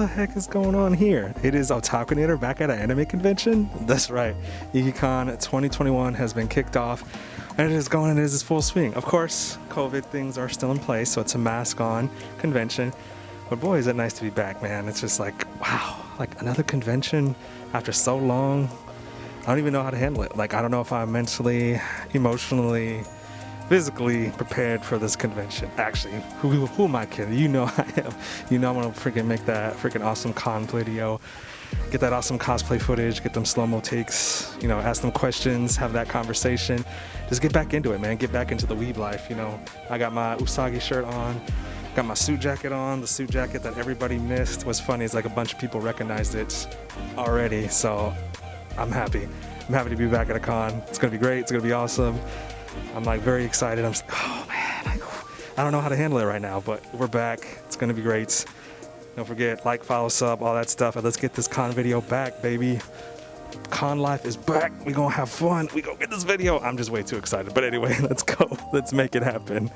the heck is going on here? It is Otakunator back at an anime convention. That's right. Ikkicon 2021 has been kicked off and it is going and it is full swing. Of course, COVID things are still in place, so it's a mask on convention. But boy, is it nice to be back, man. It's just like, wow, like another convention after so long. I don't even know how to handle it. Like, I don't know if I'm mentally, emotionally, physically prepared for this convention. Actually, who am I kidding? You know I am. You know I'm gonna freaking make that freaking awesome con video, get that awesome cosplay footage, get them slow-mo takes, you know, ask them questions, have that conversation. Just get back into it, man. Get back into the weeb life, you know. I got my Usagi shirt on, got my suit jacket on, the suit jacket that everybody missed. What's funny is like a bunch of people recognized it already, so I'm happy. I'm happy to be back at a con. It's gonna be great, it's gonna be awesome. I'm like very excited. I'm just, oh man, I don't know how to handle it right now, but we're back. It's gonna be great. Don't forget, like, follow, sub, all that stuff, and let's get this con video back, baby. Con life is back. We gonna have fun. We gonna get this video. I'm just way too excited. But anyway, let's go. Let's make it happen.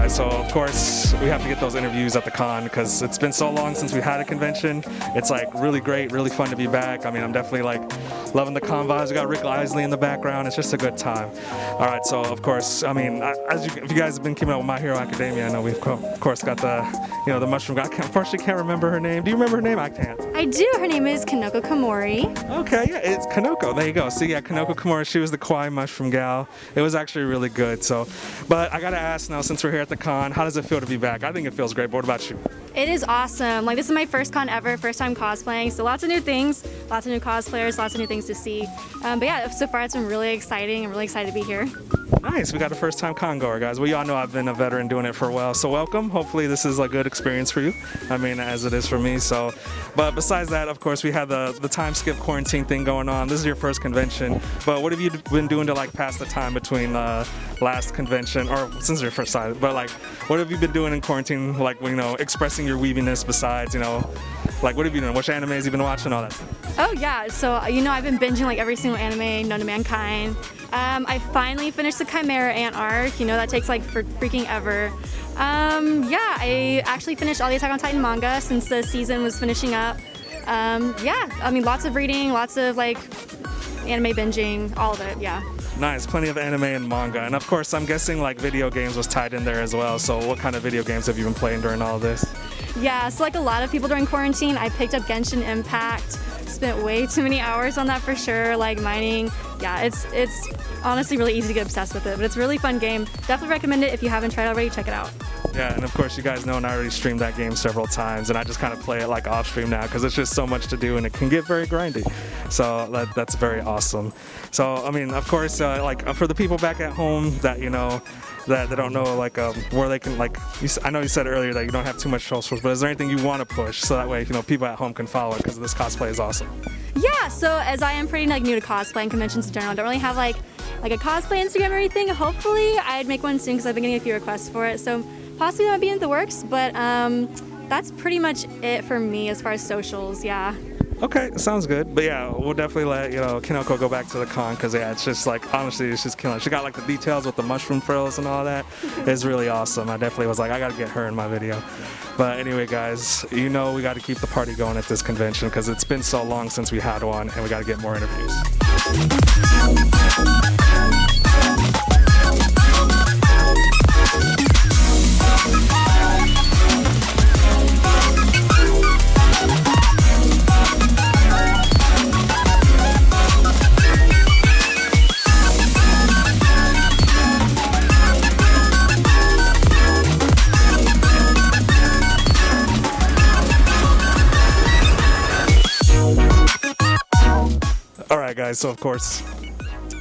So of course we have to get those interviews at the con because it's been so long since we had a convention. It's like really great, really fun to be back. I mean, I'm definitely like loving the con vibes. We got Rick Isley in the background. It's just a good time. All right, so of course, I mean, if you guys have been keeping up with My Hero Academia, I know we've of course got the mushroom guy. I unfortunately can't remember her name. Do you remember her name? I can't. I do. Her name is Kanoko Komori. Okay, yeah, it's Kanoko. There you go. So yeah, Kanoko Komori. She was the kawaii mushroom gal. It was actually really good. So, but I gotta ask now, since we're here at the con, how does it feel to be back? I think it feels great. But what about you? It is awesome. Like, this is my first con ever, first time cosplaying. So lots of new things, lots of new cosplayers, lots of new things to see. But yeah, so far it's been really exciting. I'm really excited to be here. Nice. We got a first time con goer, guys. Well, y'all know I've been a veteran doing it for a while, so welcome. Hopefully this is a good experience for you. I mean, as it is for me. So, but besides that, of course, we had the time skip quarantine thing going on. This is your first convention, but what have you been doing to like pass the time between last convention, or since your first time? But like, what have you been doing in quarantine? Like, you know, expressing your weebiness besides, you know, like what have you been doing? Which animes you been watching? All that stuff. Oh yeah. So you know, I've been binging like every single anime known to mankind. I finally finished the Chimera Ant arc. You know, that takes like freaking ever. Yeah, I actually finished all the Attack on Titan manga since the season was finishing up. Yeah, I mean, lots of reading, lots of like anime binging, all of it, yeah. Nice, plenty of anime and manga. And of course, I'm guessing like video games was tied in there as well. So what kind of video games have you been playing during all of this? Yeah, so like a lot of people during quarantine, I picked up Genshin Impact. Spent way too many hours on that for sure, like mining. Yeah, it's honestly really easy to get obsessed with it, but it's a really fun game. Definitely recommend it if you haven't tried it already, check it out. Yeah, and of course you guys know, and I already streamed that game several times, and I just kind of play it like off stream now because it's just so much to do and it can get very grindy. So that's very awesome. So I mean, of course, like for the people back at home that you know that they don't know like where they can like. I know you said earlier that you don't have too much socials, but is there anything you want to push so that way you know people at home can follow it because this cosplay is awesome? Yeah, so as I am pretty like new to cosplay and conventions in general, I don't really have like a cosplay Instagram or anything. Hopefully I'd make one soon because I've been getting a few requests for it. So possibly that might be in the works, but that's pretty much it for me as far as socials, yeah. Okay, sounds good. But yeah, we'll definitely let, you know, Kanoko go back to the con because yeah, it's just like, honestly, it's just killing. She got like the details with the mushroom frills and all that. It's really awesome. I definitely was like, I got to get her in my video. But anyway, guys, you know we got to keep the party going at this convention because it's been so long since we had one and we got to get more interviews. Alright guys, so of course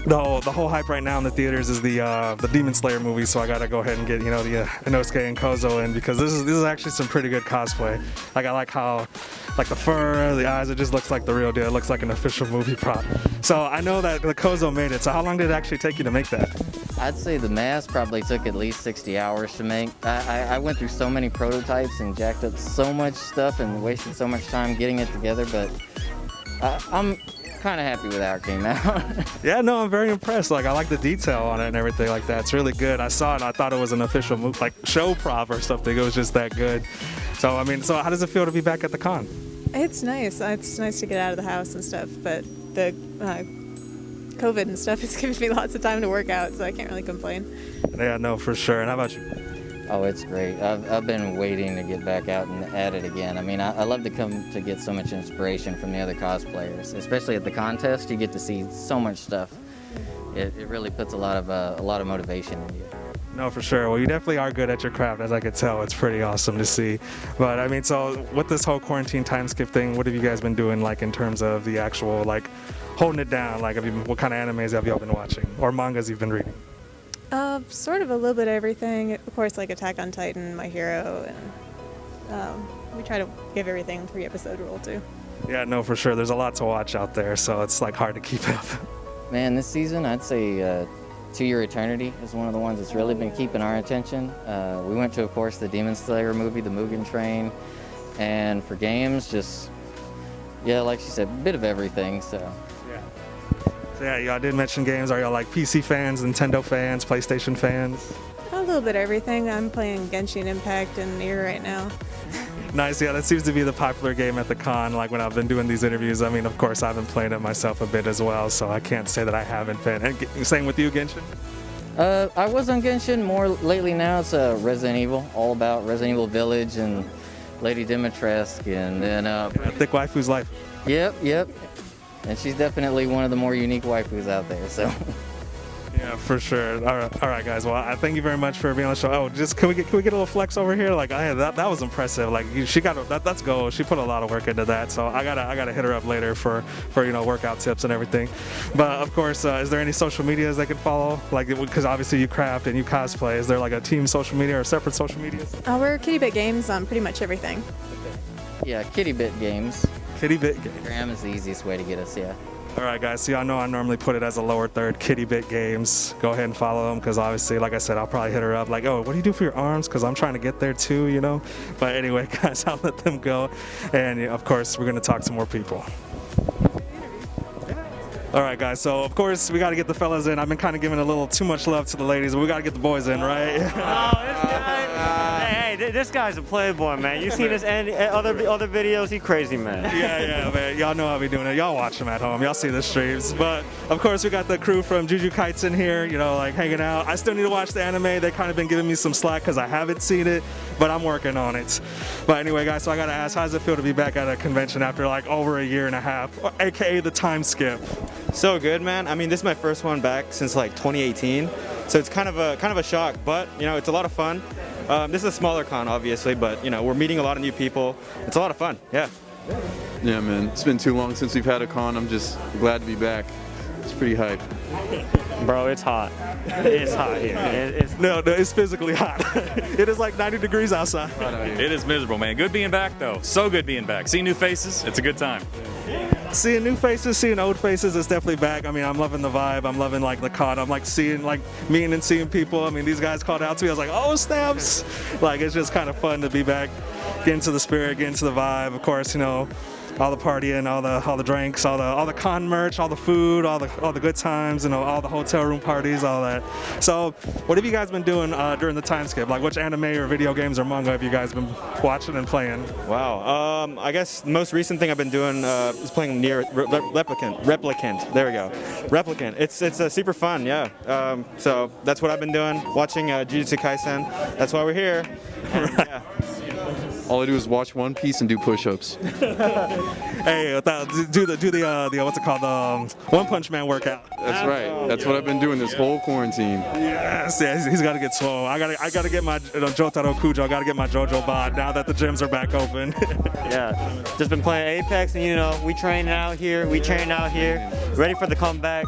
the whole hype right now in the theaters is the Demon Slayer movie, so I gotta go ahead and get the Inosuke and Kozo in, because this is actually some pretty good cosplay. Like I like how like the fur, the eyes, it just looks like the real deal. It looks like an official movie prop. So I know that the Kozo made it. So how long did it actually take you to make that? I'd say the mask probably took at least 60 hours to make. I went through so many prototypes and jacked up so much stuff and wasted so much time getting it together, but I'm kind of happy with how it came out. Yeah, no, I'm very impressed. Like I like the detail on it and everything like that. It's really good. I saw it and I thought it was an official move, like show prop or something. It was just that good. So I mean, so how does it feel to be back at the con? It's nice. It's nice to get out of the house and stuff, but the COVID and stuff has given me lots of time to work out, so I can't really complain. Yeah, no, for sure. And how about you? Oh, it's great. I've been waiting to get back out and at it again. I mean, I love to come to get so much inspiration from the other cosplayers, especially at the contest. You get to see so much stuff. It really puts a lot of motivation in you. No, for sure. Well, you definitely are good at your craft, as I could tell. It's pretty awesome to see. But I mean, so with this whole quarantine time skip thing, what have you guys been doing, like in terms of the actual, like, holding it down? Like, what kind of animes have y'all been watching, or mangas you've been reading? Sort of a little bit of everything. Of course, like Attack on Titan, My Hero, and we try to give everything 3-episode rule too. Yeah, no, for sure. There's a lot to watch out there, so it's like hard to keep up. Man, this season, I'd say To Your Eternity is one of the ones that's really been keeping our attention. We went to, of course, the Demon Slayer movie, the Mugen Train, and for games, just, yeah, like she said, a bit of everything, so. So yeah, y'all did mention games. Are y'all like PC fans, Nintendo fans, PlayStation fans? A little bit of everything. I'm playing Genshin Impact and Nier right now. Nice, yeah, that seems to be the popular game at the con, like when I've been doing these interviews. I mean, of course, I've been playing it myself a bit as well, so I can't say that I haven't been. And same with you, Genshin? I was on Genshin more lately now. It's Resident Evil, all about Resident Evil Village and Lady Dimitrescu, and then... Thick waifu's life. Yep. And she's definitely one of the more unique waifus out there, so... Yeah, for sure. All right, guys. Well, I thank you very much for being on the show. Oh, just can we get a little flex over here? Like, that was impressive. Like, she got that's gold. She put a lot of work into that. So I gotta hit her up later for workout tips and everything. But of course, is there any social medias they can follow? Like, because obviously you craft and you cosplay. Is there like a team social media or separate social medias? We're Kitty Bit Games on pretty much everything. Yeah, Kitty Bit Games. Kitty Bit Games. Instagram is the easiest way to get us, yeah. All right, guys. So y'all know I normally put it as a lower third, Kitty Bit Games. Go ahead and follow them, because obviously, like I said, I'll probably hit her up like, oh, what do you do for your arms? Because I'm trying to get there too, you know. But anyway, guys, I'll let them go. And of course, we're going to talk to more people. All right, guys. So of course, we got to get the fellas in. I've been kind of giving a little too much love to the ladies, but we got to get the boys in, right? Hey, this guy's a playboy, man. You seen this other videos? He crazy, man. Yeah, man. Y'all know how we doing it. Y'all watch them at home. Y'all see the streams. But of course, we got the crew from Jujutsu Kaisen here, like hanging out. I still need to watch the anime. They kind of been giving me some slack because I haven't seen it, but I'm working on it. But anyway, guys, so I got to ask, how does it feel to be back at a convention after like over a year and a half, aka the time skip? So good, man. I mean, this is my first one back since like 2018, so it's kind of a shock, but it's a lot of fun. This is a smaller con, obviously, but we're meeting a lot of new people. It's a lot of fun. Yeah. Yeah, man. It's been too long since we've had a con. I'm just glad to be back. It's pretty hype. Bro, it's hot. It's hot here. No, it's physically hot. It is like 90 degrees outside. It is miserable, man. Good being back, though. So good being back. Seeing new faces, it's a good time. Seeing new faces, seeing old faces is definitely back. I mean, I'm loving the vibe. I'm loving like the con. I'm like meeting and seeing people. I mean, these guys called out to me. I was like, oh, snaps. Like, it's just kind of fun to be back, get into the spirit, get into the vibe. Of course, all the partying, all the drinks, all the con merch, all the food, all the good times, all the hotel room parties, all that. So, what have you guys been doing during the time skip? Like, which anime or video games or manga have you guys been watching and playing? Wow. I guess the most recent thing I've been doing is playing Nier Replicant. There we go. Replicant. It's super fun. Yeah. So that's what I've been doing. Watching Jujutsu Kaisen. That's why we're here. And, yeah. All I do is watch One Piece and do push-ups. Hey, do the what's it called, the One Punch Man workout. That's right. That's what I've been doing this whole quarantine. Yes, he's got to get swole. I gotta get my Jotaro Kujo. I gotta get my JoJo bod now that the gyms are back open. Yeah, just been playing Apex, and we training out here. Ready for the comeback.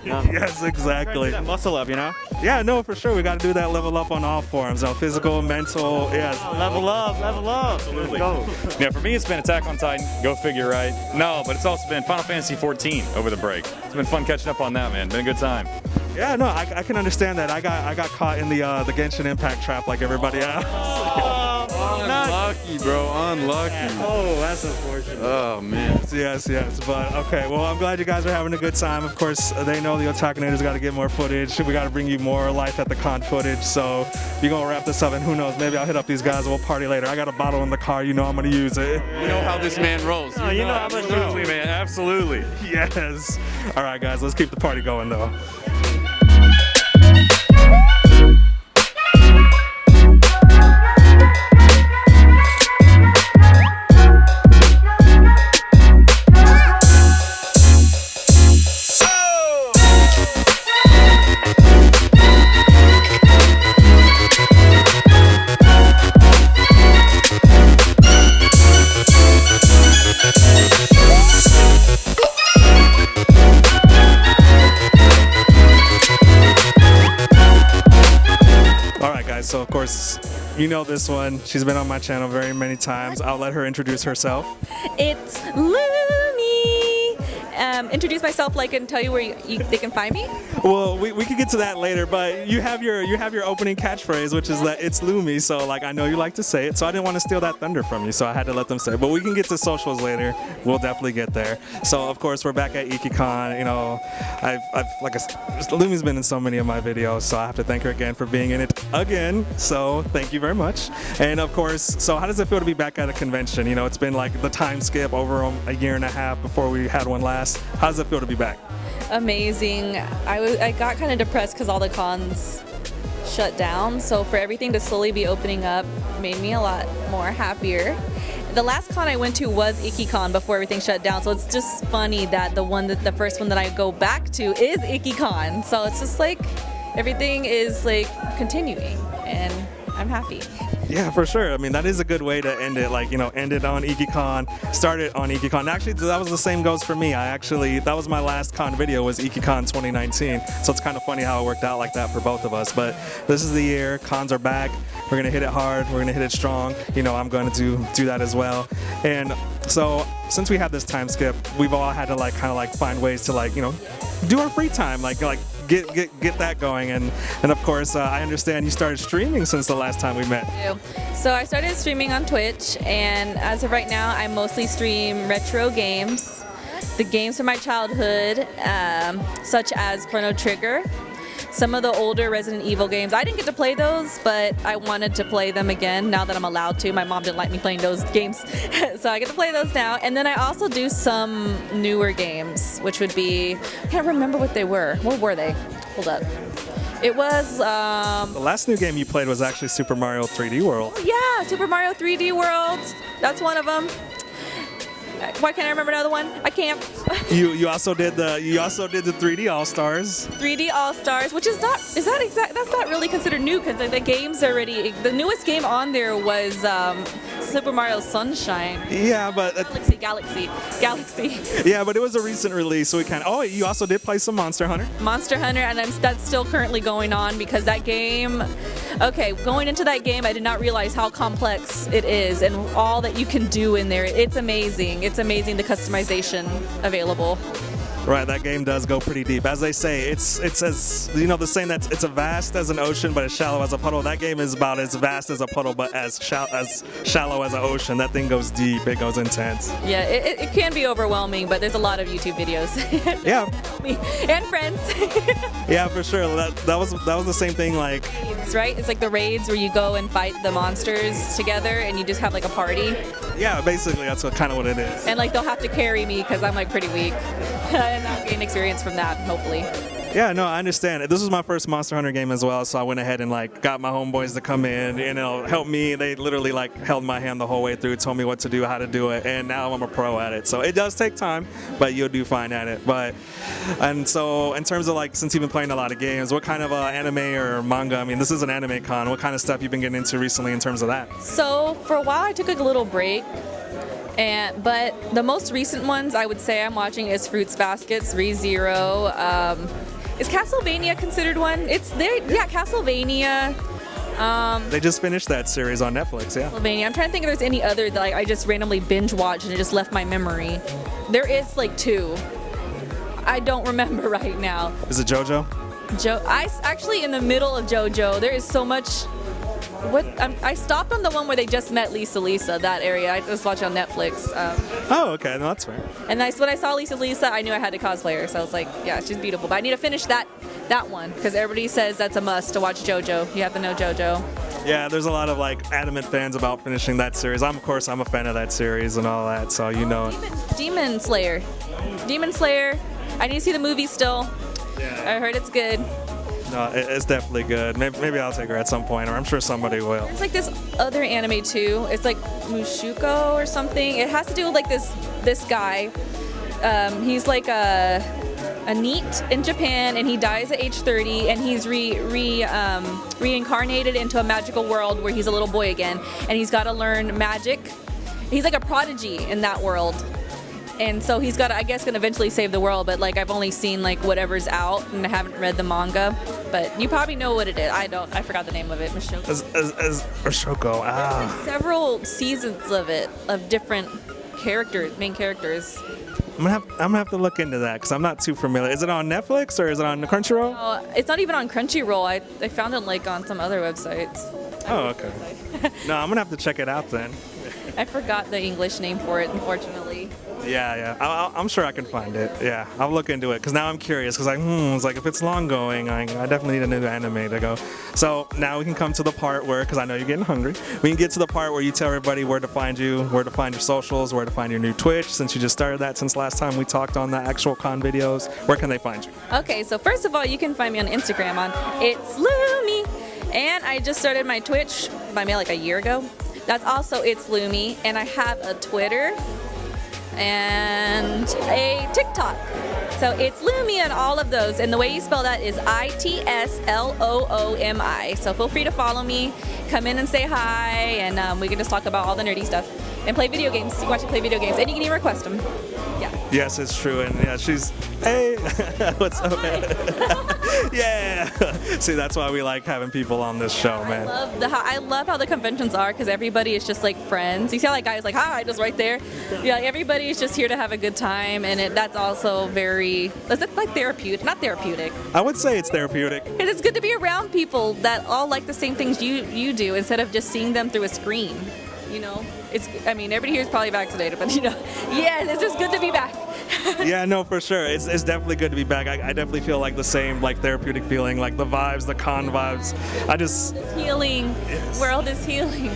Yes, exactly. That muscle up, you know? Yeah, no, for sure. We got to do that level up on all forms. Physical, mental, yes. Level up, level up. Let's go. Yeah, for me, it's been Attack on Titan. Go figure, right? No, but it's also been Final Fantasy 14 over the break. It's been fun catching up on that, man. Been a good time. Yeah, no, I can understand that. I got caught in the Genshin Impact trap like everybody else. Unlucky, bro. Unlucky. Oh, that's unfortunate. Oh, man. Yes, but okay. Well, I'm glad you guys are having a good time. Of course, they know the Otakunators got to get more footage. We got to bring you more life at the con footage. So we're gonna wrap this up, and who knows? Maybe I'll hit up these guys and we'll party later. I got a bottle in the car. You know I'm gonna use it. You know how this man rolls. Oh, you know how much Absolutely, man. Absolutely. Yes. All right, guys. Let's keep the party going, though. So of course, you know this one. She's been on my channel very many times. I'll let her introduce herself. It's Lumi. Introduce myself, like, and tell you where they can find me. Well, we could get to that later, but you have your opening catchphrase, which is that it's Lumi. So like I know you like to say it, so I didn't want to steal that thunder from you, so I had to let them say it. But we can get to socials later. We'll definitely get there. So of course we're back at Ikkicon. You know, I've like I said, Lumi's been in so many of my videos, so I have to thank her again for being in it again. So thank you very much. And of course, so how does it feel to be back at a convention? You know, it's been like the time skip over a year and a half before we had one last. How does it feel to be back? Amazing. I got kind of depressed because all the cons shut down. So for everything to slowly be opening up made me a lot more happier. The last con I went to was Ikkicon before everything shut down. So it's just funny that the first one that I go back to is Ikkicon. So it's just like everything is like continuing, and I'm happy. Yeah, for sure. I mean, that is a good way to end it. Like, you know, end it on Ikkicon, start it on Ikkicon. Actually, that was the same goes for me. That was my last con video, was Ikkicon 2019. So it's kind of funny how it worked out like that for both of us. But this is the year. Cons are back. We're going to hit it hard. We're going to hit it strong. You know, I'm going to do that as well. And so since we had this time skip, we've all had to like kind of like find ways to like, you know, do our free time. Like get that going, and of course I understand you started streaming since the last time we met. So I started streaming on Twitch, and as of right now I mostly stream retro games, the games from my childhood, such as Chrono Trigger, some of the older Resident Evil games. I didn't get to play those, but I wanted to play them again now that I'm allowed to. My mom didn't like me playing those games, so I get to play those now. And then I also do some newer games, which would be, I can't remember what they were. What were they? Hold up. It was, the last new game you played was actually Super Mario 3D World. Yeah, Super Mario 3D World. That's one of them. Why can't I remember another one? I can't. You also did the 3D All Stars. 3D All Stars, which is that's not really considered new, because the game's already, the newest game on there was Super Mario Sunshine. Yeah, but Galaxy. Yeah, but it was a recent release, so we kind of. Oh, you also did play some Monster Hunter. Monster Hunter, and that's still currently going on, because that game. Okay, going into that game, I did not realize how complex it is and all that you can do in there. It's amazing. It's amazing, the customization available. Right, that game does go pretty deep. As they say, it's as, you know, the saying that it's as vast as an ocean but as shallow as a puddle. That game is about as vast as a puddle but as shallow as an ocean. That thing goes deep. It goes intense. Yeah, it can be overwhelming, but there's a lot of YouTube videos. Yeah. And friends. Yeah, for sure. That was the same thing. Like. Raids, right? It's like the raids where you go and fight the monsters together, and you just have like a party. Yeah, basically that's kind of what it is. And like they'll have to carry me because I'm like pretty weak. And I'll gain experience from that, hopefully. Yeah, no, I understand. This was my first Monster Hunter game as well, so I went ahead and like got my homeboys to come in and help me. They literally like held my hand the whole way through, told me what to do, how to do it, and now I'm a pro at it. So it does take time, but you'll do fine at it. And so in terms of like, since you've been playing a lot of games, what kind of anime or manga? I mean, this is an anime con. What kind of stuff you've been getting into recently in terms of that? So for a while, I took a little break But the most recent ones I would say I'm watching is Fruits Baskets, ReZero. Is Castlevania considered one? It's there. Yeah, Castlevania. They just finished that series on Netflix, yeah. Castlevania. I'm trying to think if there's any other that I just randomly binge watched and it just left my memory. There is like 2. I don't remember right now. Is it JoJo? I actually in the middle of JoJo. There is so much. I stopped on the one where they just met Lisa, that area. I was watching on Netflix. Oh, okay, no, that's fair. And when I saw Lisa, I knew I had to cosplay her. So I was like, yeah, she's beautiful. But I need to finish that one because everybody says that's a must to watch JoJo. You have to know JoJo. Yeah, there's a lot of like adamant fans about finishing that series. I'm a fan of that series and all that, so you know. Demon Slayer. I need to see the movie still. Yeah. I heard it's good. No, it's definitely good. Maybe I'll take her at some point, or I'm sure somebody will. There's like this other anime too. It's like Mushuko or something. It has to do with like this guy. He's like a NEET in Japan, and he dies at age 30, and he's reincarnated into a magical world where he's a little boy again, and he's got to learn magic. He's like a prodigy in that world. And so he's got, I guess, gonna eventually save the world. But like, I've only seen like whatever's out, and I haven't read the manga. But you probably know what it is. I don't. I forgot the name of it. Mushoku. As Mushoku. Several seasons of it, of different main characters. I'm gonna have to look into that because I'm not too familiar. Is it on Netflix or is it on Crunchyroll? It's not even on Crunchyroll. I found it like on some other websites. Oh, okay. No, I'm gonna have to check it out then. I forgot the English name for it, unfortunately. Yeah. I'm sure I can find it. Yeah, I'll look into it because now I'm curious because it's like if it's long going, I definitely need a new anime to go. So now we can come to the part where, because I know you're getting hungry, we can get to the part where you tell everybody where to find you, where to find your socials, where to find your new Twitch. Since you just started that since last time we talked on the actual con videos, where can they find you? Okay, so first of all, you can find me on Instagram on It's Lumi, and I just started my Twitch by mail like a year ago. That's also It's Lumi, and I have a Twitter and a TikTok. So it's Loomi on all of those, and the way you spell that is ITSLOOMI. So feel free to follow me, come in and say hi, and we can just talk about all the nerdy stuff and play video games. You can watch me play video games, and you can even request them. Yeah. Yes, it's true, and yeah, she's hey, what's up, man? Yeah. See, that's why we like having people on this show, man. I love how the conventions are because everybody is just like friends. You see how that guy is like, hi, just right there. Yeah, everybody is just here to have a good time, and that's also it's like therapeutic, not therapeutic. I would say it's therapeutic. And it's good to be around people that all like the same things you do instead of just seeing them through a screen. You know, everybody here is probably vaccinated, but yeah, it's just good to be back. Yeah, no, for sure. It's definitely good to be back. I definitely feel like the same, like therapeutic feeling, like the vibes, the con vibes. It's healing. Yes. World is healing.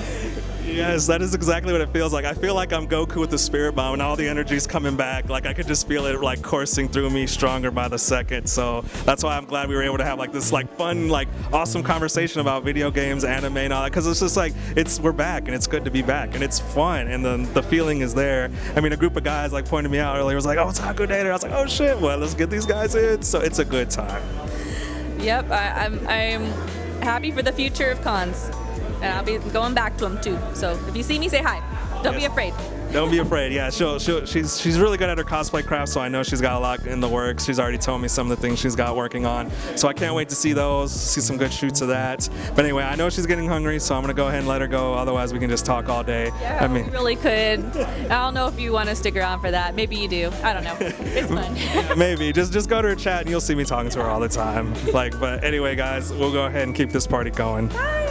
Yes, that is exactly what it feels like. I feel like I'm Goku with the spirit bomb and all the energy's coming back. Like I could just feel it like coursing through me stronger by the second. So that's why I'm glad we were able to have like this like fun, like awesome conversation about video games, anime and all that. Cause it's just like, we're back and it's good to be back and it's fun and the feeling is there. I mean, a group of guys like pointed me out earlier, was like, oh, it's Taco Day. I was like, oh shit, well, let's get these guys in. So it's a good time. Yep, I'm happy for the future of cons. And I'll be going back to them too. So if you see me, say hi. Don't be afraid. Don't be afraid. Yeah, she's really good at her cosplay craft, so I know she's got a lot in the works. She's already told me some of the things she's got working on. So I can't wait to see those, see some good shoots of that. But anyway, I know she's getting hungry, so I'm gonna go ahead and let her go. Otherwise, we can just talk all day. Yeah, we really could. I don't know if you want to stick around for that. Maybe you do. I don't know. It's fun. Yeah, maybe. Just go to her chat, and you'll see me talking to her all the time. But anyway, guys, we'll go ahead and keep this party going. Bye.